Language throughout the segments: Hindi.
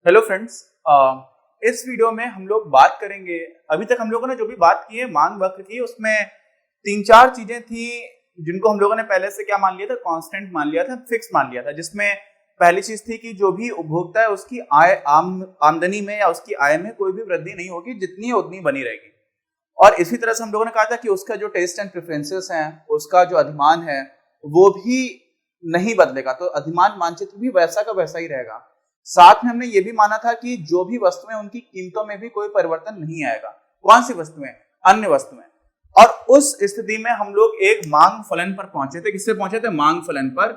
हेलो फ्रेंड्स, इस वीडियो में हम लोग बात करेंगे। अभी तक हम लोगों ने जो भी बात की है मांग वक्र की, उसमें 3-4 चीजें थी जिनको हम लोगों ने पहले से क्या मान लिया था, कांस्टेंट मान लिया था, फिक्स मान लिया था। जिसमें पहली चीज थी कि जो भी उपभोक्ता है उसकी आमदनी में या उसकी आय में कोई भी वृद्धि नहीं होगी, जितनी है उतनी बनी रहेगी। और इसी तरह से हम लोगों ने कहा था कि उसका जो टेस्ट एंड प्रेफरेंसेस हैं, उसका जो अधिमान है वो भी नहीं बदलेगा, तो अधिमान मानचित्र भी वैसा का वैसा ही रहेगा। साथ में हमने ये भी माना था कि जो भी वस्तुएं, उनकी कीमतों में भी कोई परिवर्तन नहीं आएगा। कौन सी वस्तुएं? अन्य वस्तुएं। और उस स्थिति में हम लोग एक मांग फलन पर पहुंचे थे। किससे पहुंचे थे? मांग फलन पर।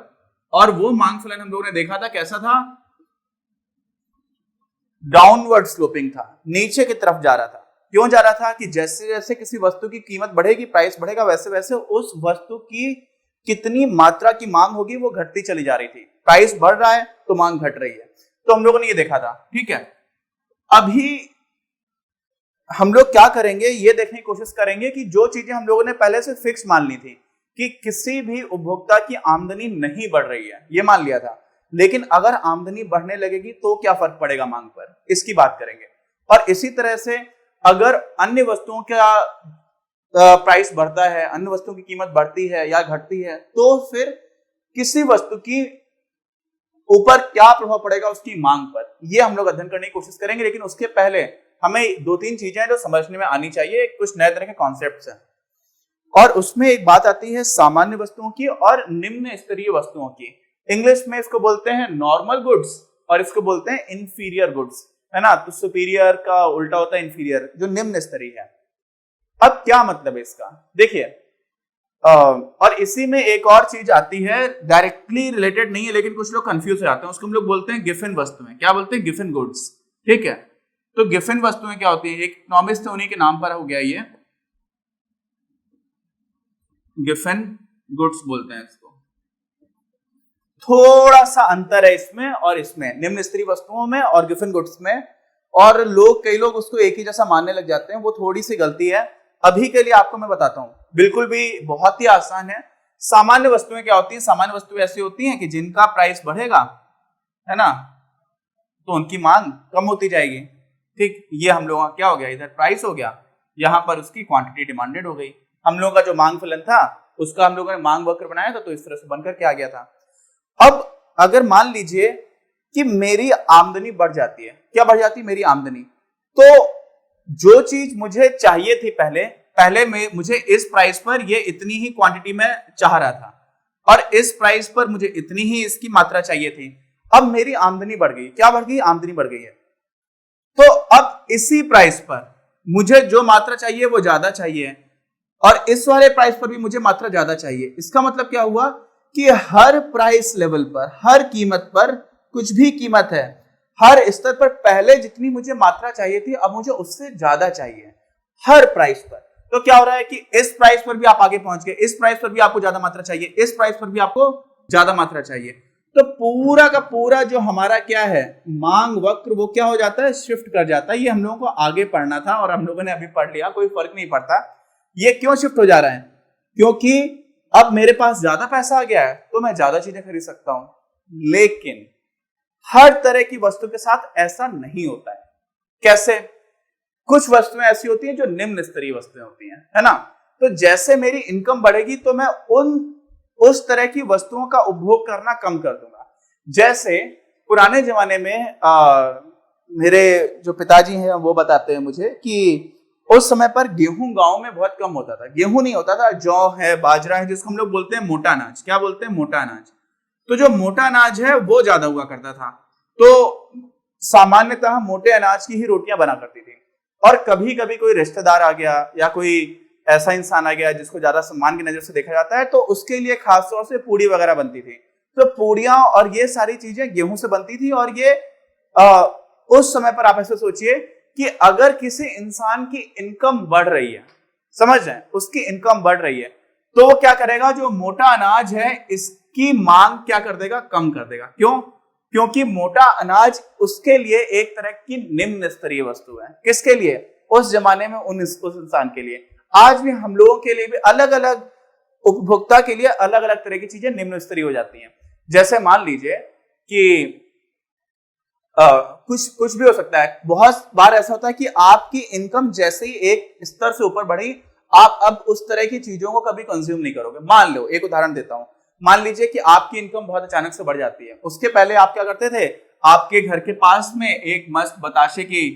और वो मांग फलन हम लोगों ने देखा था कैसा था, डाउनवर्ड स्लोपिंग था, नीचे की तरफ जा रहा था। क्यों जा रहा था? कि जैसे जैसे किसी वस्तु की कीमत बढ़ेगी, प्राइस बढ़ेगा, वैसे वैसे उस वस्तु की कितनी मात्रा की मांग होगी वो घटती चली जा रही थी। प्राइस बढ़ रहा है तो मांग घट रही है। तो हम लोगों ने ये देखा था, ठीक है। अभी हम लोग क्या करेंगे, ये देखने की कोशिश करेंगे कि जो चीजें हम लोगों ने पहले से फिक्स मान ली थी कि किसी भी उपभोक्ता की आमदनी नहीं बढ़ रही है, ये मान लिया था, लेकिन अगर आमदनी बढ़ने लगेगी तो क्या फर्क पड़ेगा मांग पर, इसकी बात करेंगे। और इसी तरह से अगर अन्य वस्तुओं का प्राइस बढ़ता है, अन्य वस्तुओं की कीमत बढ़ती है या घटती है, तो फिर किसी वस्तु की ऊपर क्या प्रभाव पड़ेगा उसकी मांग पर, ये हम लोग अध्ययन करने की कोशिश करेंगे। लेकिन उसके पहले हमें 2-3 चीजें जो समझने में आनी चाहिए, कुछ नए तरह के कॉन्सेप्ट्स हैं। और उसमें एक बात आती है सामान्य वस्तुओं की और निम्न स्तरीय वस्तुओं की। इंग्लिश में इसको बोलते हैं नॉर्मल गुड्स और इसको बोलते हैं इंफीरियर गुड्स, है ना। तो सुपीरियर का उल्टा होता है इंफीरियर, जो निम्न स्तरीय है। अब क्या मतलब है इसका, देखिए। और इसी में एक और चीज आती है, डायरेक्टली रिलेटेड नहीं है लेकिन कुछ लोग कंफ्यूज हो जाते हैं, उसको हम लोग बोलते हैं गिफन वस्तुएं। क्या बोलते हैं? गिफन गुड्स, ठीक है। तो गिफन वस्तुएं क्या होती है? एक इकोनॉमिस्ट थे, उन्हीं के नाम पर हो गया ये, गिफन गुड्स बोलते हैं इसको। थोड़ा सा अंतर है इसमें और इसमें, निम्न स्तरीय वस्तुओं में और गिफन गुड्स में। और कई लोग उसको एक ही जैसा मानने लग जाते हैं, वो थोड़ी सी गलती है। अभी के लिए आपको मैं बताता हूं, बिल्कुल भी बहुत ही आसान है। सामान्य वस्तुएं क्या होती हैं? सामान्य वस्तुएं ऐसी होती हैं कि जिनका प्राइस बढ़ेगा, है ना, तो उनकी मांग कम होती जाएगी, ठीक। ये हम लोगों का क्या हो गया, इधर प्राइस हो गया, यहां पर उसकी क्वांटिटी डिमांडेड हो गई। हम लोगों का जो मांग फलन था उसका हम लोगों ने मांग वक्र बनाया था, तो इस तरह से बनकर के आ गया था। अब अगर मान लीजिए कि मेरी आमदनी बढ़ जाती है, क्या बढ़ जाती है? मेरी आमदनी। तो जो चीज मुझे चाहिए थी पहले मुझे इस प्राइस पर ये इतनी ही क्वांटिटी में चाह रहा था और इस प्राइस पर मुझे इतनी ही इसकी मात्रा चाहिए थी। अब मेरी आमदनी बढ़ गई। क्या बढ़ गई? आमदनी बढ़ गई है। तो अब इसी प्राइस पर मुझे जो मात्रा चाहिए वो ज्यादा चाहिए और इस वाले प्राइस पर भी मुझे मात्रा ज्यादा चाहिए। इसका मतलब क्या हुआ कि हर प्राइस लेवल पर, हर कीमत पर, कुछ भी कीमत है, हर स्तर पर पहले जितनी मुझे मात्रा चाहिए थी अब मुझे उससे ज्यादा चाहिए, हर प्राइस पर। तो क्या हो रहा है कि इस प्राइस पर भी आप आगे पहुंच गए, इस प्राइस पर भी आपको ज्यादा मात्रा चाहिए, इस प्राइस पर भी आपको ज्यादा मात्रा चाहिए। तो पूरा का पूरा जो हमारा क्या है, मांग वक्र, वो क्या हो जाता है? शिफ्ट कर जाता है। ये हम लोगों को आगे पढ़ना था और हम लोगों ने अभी पढ़ लिया, कोई फर्क नहीं पड़ता। ये क्यों शिफ्ट हो जा रहा है? क्योंकि अब मेरे पास ज्यादा पैसा आ गया है तो मैं ज्यादा चीजें खरीद सकता हूं। लेकिन हर तरह की वस्तु के साथ ऐसा नहीं होता है। कैसे? कुछ वस्तुएं ऐसी होती हैं जो निम्न स्तरीय वस्तुएं होती हैं, है ना। तो जैसे मेरी इनकम बढ़ेगी तो मैं उस तरह की वस्तुओं का उपभोग करना कम कर दूंगा। जैसे पुराने जमाने में मेरे जो पिताजी हैं वो बताते हैं मुझे कि उस समय पर गेहूं गांव में बहुत कम होता था। गेहूं नहीं होता था, जौ है, बाजरा है, जिसको हम लोग बोलते हैं मोटा अनाज। क्या बोलते हैं? मोटा अनाज। तो जो मोटा अनाज है वो ज्यादा हुआ करता था, तो सामान्यतः मोटे अनाज की ही रोटियां बना करती थी। और कभी कभी कोई रिश्तेदार आ गया या कोई ऐसा इंसान आ गया जिसको ज्यादा सम्मान की नजर से देखा जाता है, तो उसके लिए खास तौर से पूड़ी वगैरह बनती थी। तो पूड़ियां और ये सारी चीजें गेहूं से बनती थी। और ये उस समय पर आप ऐसे सोचिए कि अगर किसी इंसान की इनकम बढ़ रही है, समझ रहे हैं, उसकी इनकम बढ़ रही है, तो वो क्या करेगा? जो मोटा अनाज है इसकी मांग क्या कर देगा? कम कर देगा। क्यों? क्योंकि मोटा अनाज उसके लिए एक तरह की निम्न स्तरीय वस्तु है। किसके लिए? उस जमाने में उस इंसान के लिए। आज भी हम लोगों के लिए भी अलग अलग उपभोक्ता के लिए अलग अलग तरह की चीजें निम्न स्तरीय हो जाती हैं। जैसे मान लीजिए कि कुछ भी हो सकता है। बहुत बार ऐसा होता है कि आपकी इनकम जैसे ही एक स्तर से ऊपर बढ़ी, आप अब उस तरह की चीजों को कभी कंज्यूम नहीं करोगे। मान लो, एक उदाहरण देता हूं, मान लीजिए कि आपकी इनकम बहुत अचानक से बढ़ जाती है। उसके पहले आप क्या करते थे, आपके घर के पास में एक मस्त बताशे की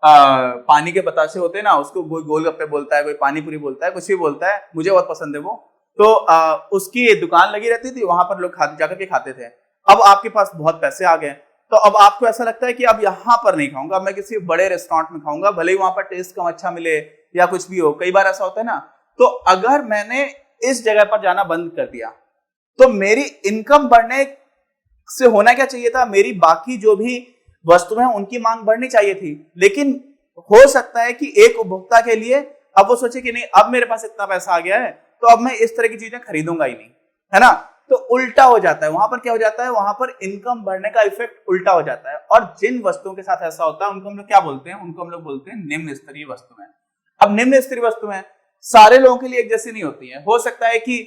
पानी के बताशे होते हैं ना, उसको कोई गोलगप्पे बोलता है, कोई पानी पूरी बोलता है, कुछ भी बोलता है, मुझे बहुत पसंद है वो। तो उसकी दुकान लगी रहती थी, वहां पर लोग जाकर के खाते थे। अब आपके पास बहुत पैसे आ गए, तो अब आपको ऐसा लगता है कि अब यहाँ पर नहीं खाऊंगा, मैं किसी बड़े रेस्टोरेंट में खाऊंगा, भले ही वहां पर टेस्ट कम अच्छा मिले या कुछ भी हो। कई बार ऐसा होता है ना। तो अगर मैंने इस जगह पर जाना बंद कर दिया, तो मेरी इनकम बढ़ने से होना क्या चाहिए था, मेरी बाकी जो भी वस्तुएं हैं उनकी मांग बढ़नी चाहिए थी। लेकिन हो सकता है कि एक उपभोक्ता के लिए अब वो सोचे कि नहीं, अब मेरे पास इतना पैसा आ गया है, तो अब मैं इस तरह की चीजें खरीदूंगा ही नहीं, है ना। तो उल्टा हो जाता है, वहां पर क्या हो जाता है, वहां पर इनकम बढ़ने का इफेक्ट उल्टा हो जाता है। और जिन वस्तुओं के साथ ऐसा होता है उनको हम लोग क्या बोलते हैं, उनको हम लोग बोलते हैं निम्न स्तरीय वस्तुएं। अब निम्न स्तरीय वस्तुएं सारे लोगों के लिए एक जैसी नहीं होती है। हो सकता है कि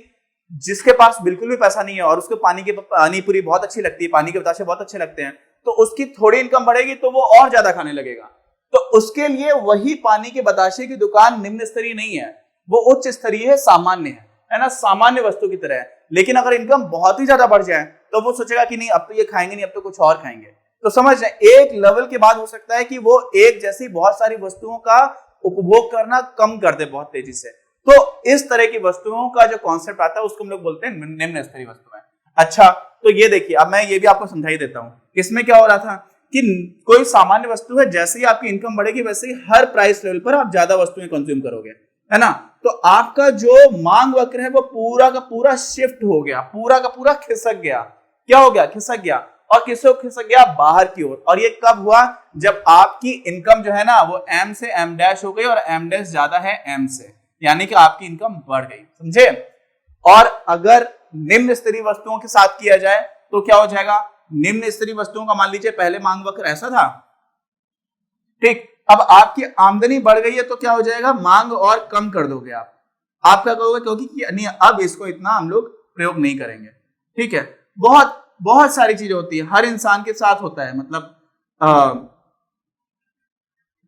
जिसके पास बिल्कुल भी पैसा नहीं है और उसको पानी पूरी बहुत अच्छी लगती है, पानी के बताशे बहुत अच्छे लगते हैं, तो उसकी थोड़ी इनकम बढ़ेगी तो वो और ज्यादा खाने लगेगा। तो उसके लिए वही पानी के बताशे की दुकान निम्न स्तरीय नहीं है, वो उच्च स्तरीय है, सामान्य है ना, सामान्य वस्तु की तरह है। लेकिन अगर इनकम बहुत ही ज्यादा बढ़ जाए तो वो सोचेगा कि नहीं, अब तो ये खाएंगे नहीं, अब तो कुछ और खाएंगे। तो समझ रहे, एक लेवल के बाद हो सकता है कि वो एक जैसी बहुत सारी वस्तुओं का उपभोग करना कम कर दे बहुत तेजी से। तो इस तरह की वस्तुओं का जो कॉन्सेप्ट आता है उसको हम लोग बोलते हैं निम्न स्तरीय वस्तुएं। अच्छा, तो ये देखिए, अब मैं ये भी आपको समझा ही देता हूं। इसमें क्या हो रहा था कि कोई सामान्य वस्तु है, जैसे ही आपकी इनकम बढ़ेगी वैसे ही हर प्राइस लेवल पर आप ज्यादा वस्तुएं कंज्यूम करोगे, है ना। तो आपका जो मांग वक्र है वो पूरा का पूरा शिफ्ट हो गया, पूरा का पूरा खिसक गया। क्या हो गया, खिसक गया। और किसको खिसक गया, बाहर की ओर। और ये कब हुआ, जब आपकी इनकम जो है ना वो M से M डैश हो गई और M डैश ज्यादा है M से, यानी कि आपकी इनकम बढ़ गई, समझे। और अगर निम्न स्तरीय वस्तुओं के साथ किया जाए तो क्या हो जाएगा, निम्न स्तरीय वस्तुओं का मान लीजिए पहले मांग वक्र ऐसा था, ठीक। अब आपकी आमदनी बढ़ गई है तो क्या हो जाएगा, मांग और कम कर दोगे आप क्या कहोगे, क्योंकि नहीं, अब इसको इतना हम लोग प्रयोग नहीं करेंगे, ठीक है। बहुत बहुत सारी चीजें होती है, हर इंसान के साथ होता है। मतलब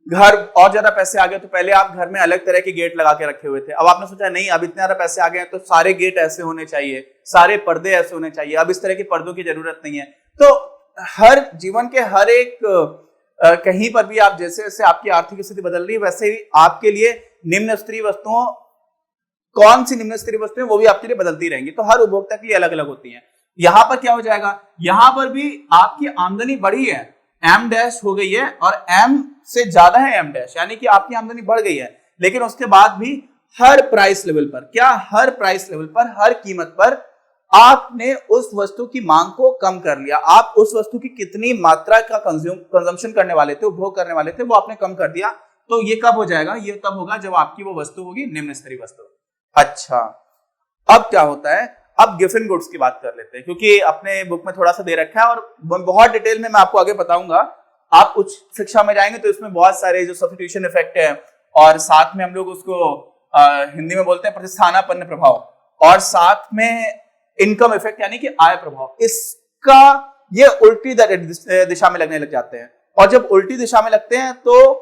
घर और ज्यादा पैसे आ गए तो पहले आप घर में अलग तरह के गेट लगा के रखे हुए थे, अब आपने सोचा नहीं, अब इतने ज्यादा पैसे आ गए तो सारे गेट ऐसे होने चाहिए, सारे पर्दे ऐसे होने चाहिए, अब इस तरह के पर्दों की जरूरत नहीं है। तो हर जीवन के हर एक कहीं पर भी आप जैसे जैसे आपकी आर्थिक स्थिति बदल रही है, वैसे ही आपके लिए निम्न स्तरीय वस्तुओं, कौन सी निम्न स्तरीय वस्तुएं वो भी आपके लिए बदलती रहेंगी। तो हर उपभोक्ता के लिए अलग अलग होती है। यहां पर क्या हो जाएगा, यहां पर भी आपकी आमदनी बढ़ी है, M डैश हो गई है और M से ज्यादा है M डैश, यानी कि आपकी आमदनी बढ़ गई है। लेकिन उसके बाद भी हर प्राइस लेवल पर, क्या, हर प्राइस लेवल पर, हर कीमत पर आपने उस वस्तु की मांग को कम कर लिया। आप उस वस्तु की कितनी मात्रा का कंजम्पशन करने वाले थे, उपभोग करने वाले थे, वो आपने कम कर दिया। तो ये कब हो जाएगा, ये तब होगा जब आपकी वो वस्तु होगी निम्न स्तरीय वस्तु। अच्छा, अब क्या होता है, अब गिफन गुड्स की बात कर लेते हैं, क्योंकि अपने बुक में थोड़ा सा दे रखा है और बहुत डिटेल में मैं आपको आगे बताऊंगा। आप उच्च शिक्षा में जाएंगे तो इसमें बहुत सारे जो सब्स्टिट्यूशन इफेक्ट है, और साथ में हम लोग उसको हिंदी में बोलते हैं प्रतिस्थानापन्न प्रभाव, और साथ में इनकम इफेक्ट यानी कि आय प्रभाव, इसका ये उल्टी दिशा में लगने लग जाते हैं। और जब उल्टी दिशा में लगते हैं तो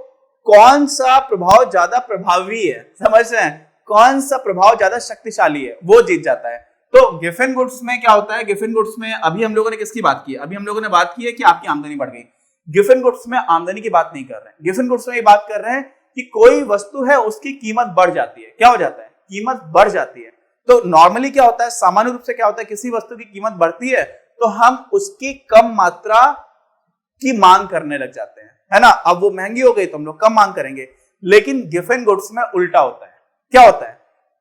कौन सा प्रभाव ज्यादा प्रभावी है, समझ रहे हैं, कौन सा प्रभाव ज्यादा शक्तिशाली है, वो जीत जाता है। तो गिफन गुड्स में क्या होता है, गिफन गुड्स में अभी हम लोगों ने किसकी बात की है, अभी हम लोगों ने बात की है कि आपकी आमदनी बढ़ गई। गिफन गुड्स में आमदनी की बात नहीं कर रहे हैं, गिफन गुड्स में ये बात कर रहे हैं कि कोई वस्तु है उसकी कीमत बढ़ जाती है। क्या हो जाता है, कीमत बढ़ जाती है। तो नॉर्मली क्या होता है, सामान्य रूप से क्या होता है, किसी वस्तु की कीमत बढ़ती है तो हम उसकी कम मात्रा की मांग करने लग जाते हैं, है ना। अब वो महंगी हो गई तो हम लोग कम मांग करेंगे। लेकिन गिफन गुड्स में उल्टा होता है। क्या होता है,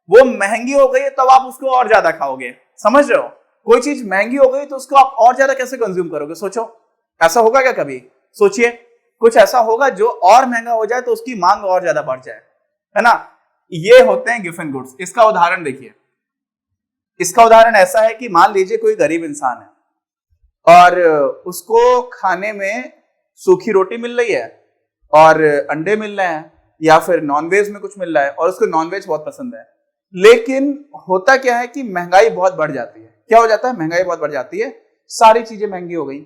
वो महंगी हो गई तब आप उसको और ज्यादा खाओगे, समझ रहे हो। कोई चीज महंगी हो गई तो उसको आप और ज्यादा कैसे कंज्यूम करोगे, सोचो, ऐसा होगा क्या कभी, सोचिए। कुछ ऐसा होगा जो और महंगा हो जाए तो उसकी मांग और ज्यादा बढ़ जाए, है ना। ये होते हैं गिफन गुड्स। इसका उदाहरण देखिए, इसका उदाहरण ऐसा है कि मान लीजिए कोई गरीब इंसान है और उसको खाने में सूखी रोटी मिल रही है और अंडे मिल रहे हैं या फिर नॉनवेज में कुछ मिल रहा है और उसको नॉनवेज बहुत पसंद है। लेकिन होता क्या है कि महंगाई बहुत बढ़ जाती है। क्या हो जाता है? महंगाई बहुत बढ़ जाती है, सारी चीजें महंगी हो गई।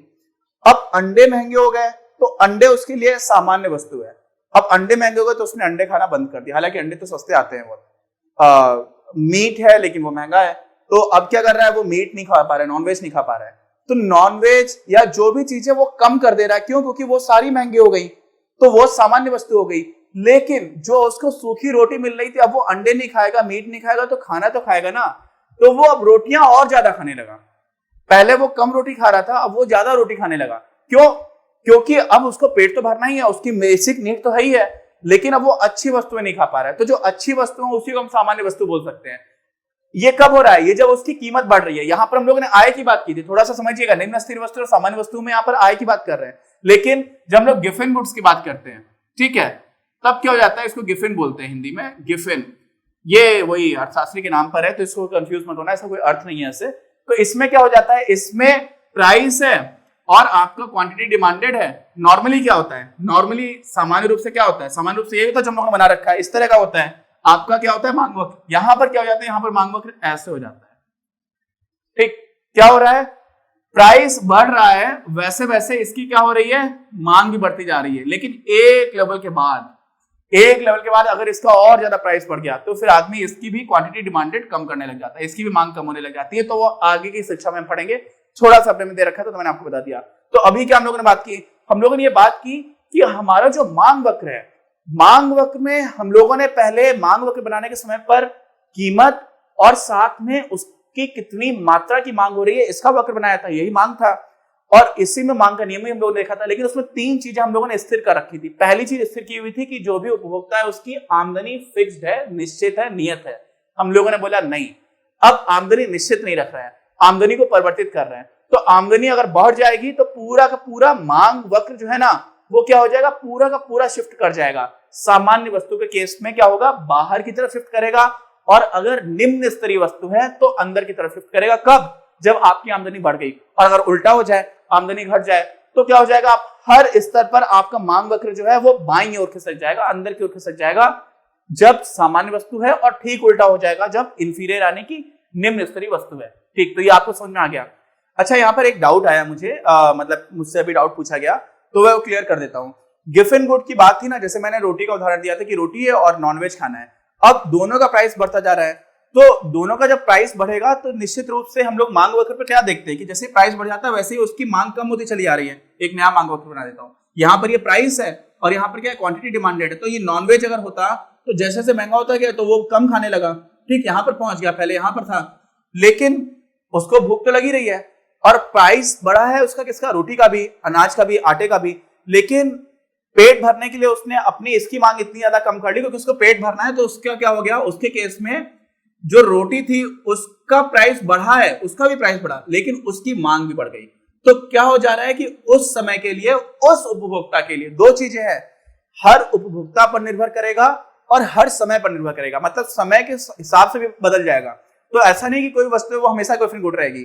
अब अंडे महंगे हो गए तो अंडे उसके लिए सामान्य वस्तु है। अब अंडे महंगे हो गए तो उसने अंडे खाना बंद कर दिया, हालांकि अंडे तो सस्ते आते हैं बहुत। मीट है लेकिन वो महंगा है, तो अब क्या कर रहा है? वो मीट नहीं खा पा रहा है, नॉनवेज नहीं खा पा रहा है, तो नॉनवेज या जो भी चीजें वो कम कर दे रहा है। क्यों? क्योंकि वो सारी महंगी हो गई, तो वो सामान्य वस्तु हो गई। लेकिन जो उसको सूखी रोटी मिल रही थी, अब वो अंडे नहीं खाएगा, मीट नहीं खाएगा, तो खाना तो खाएगा ना, तो वो अब रोटियां और ज्यादा खाने लगा। पहले वो कम रोटी खा रहा था, अब वो ज्यादा रोटी खाने लगा। क्यों? क्योंकि अब उसको पेट तो भरना ही है, उसकी बेसिक नीड तो है ही है, लेकिन अब वो अच्छी वस्तुएं नहीं खा पा रहा है। तो जो अच्छी वस्तु है उसी को हम सामान्य वस्तु बोल सकते हैं। ये कब हो रहा है? ये जब उसकी कीमत बढ़ रही है। यहां पर हम लोगों ने आय की बात की थी, थोड़ा सा समझिएगा, निम्न स्थिर वस्तु और सामान्य वस्तु में यहां पर आय की बात कर रहे हैं। लेकिन जब हम लोग गिफन गुड्स की बात करते हैं, ठीक है, तब क्या हो जाता है? इसको गिफिन बोलते हैं हिंदी में, गिफिन। ये वही अर्थशास्त्री के नाम पर है, तो इसको कंफ्यूज मत होना, ऐसा कोई अर्थ नहीं है ऐसे। तो इसमें क्या हो जाता है? इसमें प्राइस है और आपका क्वांटिटी डिमांडेड है। नॉर्मली क्या होता है? नॉर्मली सामान्य रूप से क्या होता है? सामान्य रूप से ये होता है जो हम लोगों ने बना रखा है, इस तरह का होता है। आपका क्या होता है? मांग वक्र। यहां पर क्या हो जाता है? यहां पर मांग वक्र ऐसे हो जाता है। ठीक, क्या हो रहा है? प्राइस बढ़ रहा है, वैसे वैसे इसकी क्या हो रही है? मांग भी बढ़ती जा रही है। लेकिन एक लेवल के बाद अगर इसका और ज्यादा प्राइस बढ़ गया तो फिर आदमी इसकी भी क्वांटिटी डिमांडेड कम करने लग जाता है, इसकी भी मांग कम होने लग जाती है। तो वो आगे की शिक्षा में पढ़ेंगे, थोड़ा सा अपने में दे रखा था तो मैंने आपको बता दिया। तो अभी क्या हम लोगों ने बात की? हम लोगों ने ये बात की कि हमारा जो मांग वक्र है, मांग वक्र में हम लोगों ने पहले मांग वक्र बनाने के समय पर कीमत और साथ में उसकी कितनी मात्रा की मांग हो रही है इसका वक्र बनाया था, यही मांग था। और इसी में मांग का नियम हम लोग देखा था। लेकिन उसमें 3 चीजें हम लोगों ने स्थिर कर रखी थी। पहली चीज स्थिर की हुई थी कि जो भी उपभोक्ता है उसकी आमदनी फिक्स्ड है, निश्चित है, नियत है। हम लोगों ने बोला नहीं, अब आमदनी निश्चित नहीं रख रहा है, आमदनी को परिवर्तित कर रहे हैं। तो आमदनी अगर बढ़ जाएगी तो पूरा का पूरा मांग वक्र जो है ना, वो क्या हो जाएगा? पूरा का पूरा शिफ्ट कर जाएगा। सामान्य वस्तु के केस में क्या होगा? बाहर की तरफ शिफ्ट करेगा, और अगर निम्न स्तरीय वस्तु है तो अंदर की तरफ शिफ्ट करेगा। कब? जब आपकी आमदनी बढ़ गई। और अगर उल्टा हो जाए, आमदनी घट जाए, तो क्या हो जाएगा? आप हर स्तर पर आपका मांग वक्र जो है वो बाईं ओर खिसक जाएगा, अंदर की ओर खिसक जाएगा जब सामान्य वस्तु है, और ठीक उल्टा हो जाएगा जब इंफीरियर यानी कि निम्न स्तरीय वस्तु है। ठीक, तो ये आपको समझ में आ गया। अच्छा, यहाँ पर एक डाउट आया मुझे, मतलब मुझसे अभी डाउट पूछा गया, तो मैं वो क्लियर कर देता हूँ। गिफन गुड की बात थी ना, जैसे मैंने रोटी का उदाहरण दिया था कि रोटी है और नॉनवेज खाना है। अब दोनों का प्राइस बढ़ता जा रहा है, तो दोनों का जब प्राइस बढ़ेगा तो निश्चित रूप से हम लोग मांग वक्र पर क्या देखते हैं कि जैसे प्राइस बढ़ जाता है वैसे ही उसकी मांग कम होती चली आ रही है। एक नया मांग वक्र बना देता हूँ। यहाँ पर ये प्राइस है और यहाँ पर क्या है? क्वांटिटी डिमांडेड है। तो ये नॉनवेज अगर होता तो जैसे जैसे महंगा होता गया तो वो कम खाने लगा। ठीक, यहाँ पर पहुंच गया, पहले यहाँ पर था, लेकिन उसको भूख तो लगी रही है और प्राइस बढ़ा है उसका, किसका? रोटी का भी, अनाज का भी, आटे का भी। लेकिन पेट भरने के लिए उसने अपनी इसकी मांग इतनी ज्यादा कम कर ली क्योंकि उसको पेट भरना है। तो उसका क्या हो गया? उसके केस में जो रोटी थी उसका प्राइस बढ़ा है, उसका भी प्राइस बढ़ा, लेकिन उसकी मांग भी बढ़ गई। तो क्या हो जा रहा है कि उस समय के लिए, उस उपभोक्ता के लिए 2 चीजें हैं, हर उपभोक्ता पर निर्भर करेगा और हर समय पर निर्भर करेगा। मतलब समय के हिसाब से भी बदल जाएगा। तो ऐसा नहीं कि कोई वस्तु वो हमेशा गिफन गुड रहेगी।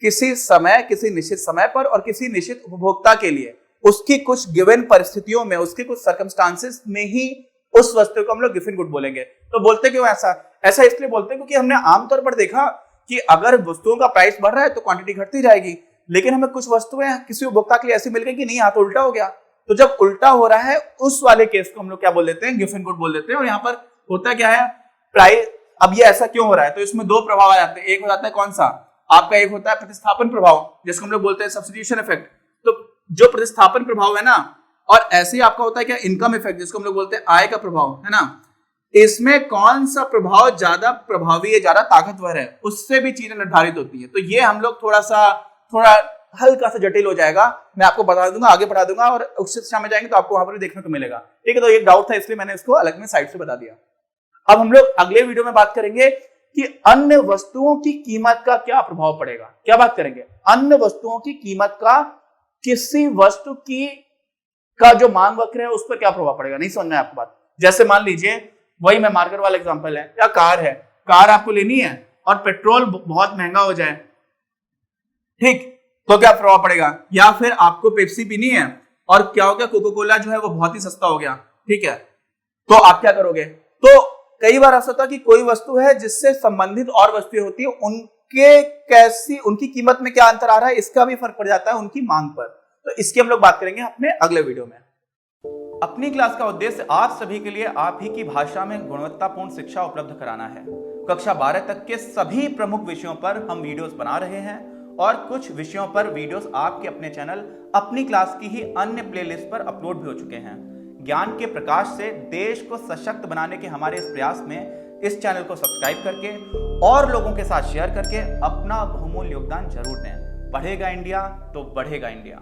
किसी समय, किसी निश्चित समय पर और किसी निश्चित उपभोक्ता के लिए उसकी कुछ गिवन परिस्थितियों में, उसके कुछ सर्कमस्टांसेस में ही उस वस्तु को हम लोग गिफन गुड बोलेंगे। तो बोलते क्यों ऐसा? ऐसा इसलिए बोलते हैं क्योंकि हमने आमतौर पर देखा कि अगर वस्तुओं का प्राइस बढ़ रहा है तो क्वांटिटी घटती जाएगी, लेकिन हमें कुछ वस्तुएं किसी उपभोक्ता के लिए ऐसी मिल गई कि नहीं, यहाँ तो उल्टा हो गया। तो जब उल्टा हो रहा है उस वाले केस को हम लोग क्या बोल देते हैं? गिफन गुड बोल देते हैं। और यहाँ पर होता क्या है? प्राइस, अब ये ऐसा क्यों हो रहा है? तो इसमें 2 प्रभाव आ जाते हैं। एक हो जाता है कौन सा? आपका एक होता है प्रतिस्थापन प्रभाव, जिसको हम लोग बोलते हैं सब्स्टिट्यूशन इफेक्ट। तो जो प्रतिस्थापन प्रभाव है ना, और ऐसे ही आपका होता है क्या? इनकम इफेक्ट, जिसको हम लोग बोलते हैं आय का प्रभाव, है ना। इसमें कौन सा प्रभाव ज्यादा प्रभावी है, ज्यादा ताकतवर है, उससे भी चीजें निर्धारित होती है। तो ये हम लोग थोड़ा हल्का सा जटिल हो जाएगा, मैं आपको बता दूंगा, आगे बढ़ा दूंगा, और उच्च शिक्षा में जाएंगे तो आपको वहां पर भी देखने को मिलेगा। ठीक है, तो एक डाउट था इसलिए मैंने इसको अलग में साइड से बता दिया। अब हम लोग अगले वीडियो में बात करेंगे कि अन्य वस्तुओं की कीमत का क्या प्रभाव पड़ेगा। क्या बात करेंगे? अन्य वस्तुओं की कीमत का किसी वस्तु की का जो मांग वक्र है उस पर क्या प्रभाव पड़ेगा। नहीं समझ में आपको बात? जैसे मान लीजिए, वही मैं मार्केट वाला एग्जांपल है, या कार है, कार आपको लेनी है और पेट्रोल बहुत महंगा हो जाए, ठीक, तो क्या प्रभाव पड़ेगा? या फिर आपको पेप्सी पीनी है और क्या हो गया? कोका कोला जो है वो बहुत ही सस्ता हो गया, ठीक है, तो आप क्या करोगे? तो कई बार ऐसा होता है कि कोई वस्तु है जिससे संबंधित और वस्तुएं होती है, उनकी कीमत में क्या अंतर आ रहा है, इसका भी फर्क पड़ जाता है उनकी मांग पर। तो इसकी हम लोग बात करेंगे अपने अगले वीडियो में। अपनी क्लास का उद्देश्य आप सभी के लिए आप ही की भाषा में गुणवत्तापूर्ण शिक्षा उपलब्ध कराना है। कक्षा 12 तक के सभी प्रमुख विषयों पर हम वीडियोस बना रहे हैं और कुछ विषयों पर वीडियोस आपके अपने चैनल अपनी क्लास की ही अन्य प्लेलिस्ट पर अपलोड भी हो चुके हैं। ज्ञान के प्रकाश से देश को सशक्त बनाने के हमारे इस प्रयास में इस चैनल को सब्सक्राइब करके और लोगों के साथ शेयर करके अपना बहुमूल्य योगदान जरूर दें। पढ़ेगा इंडिया तो बढ़ेगा इंडिया।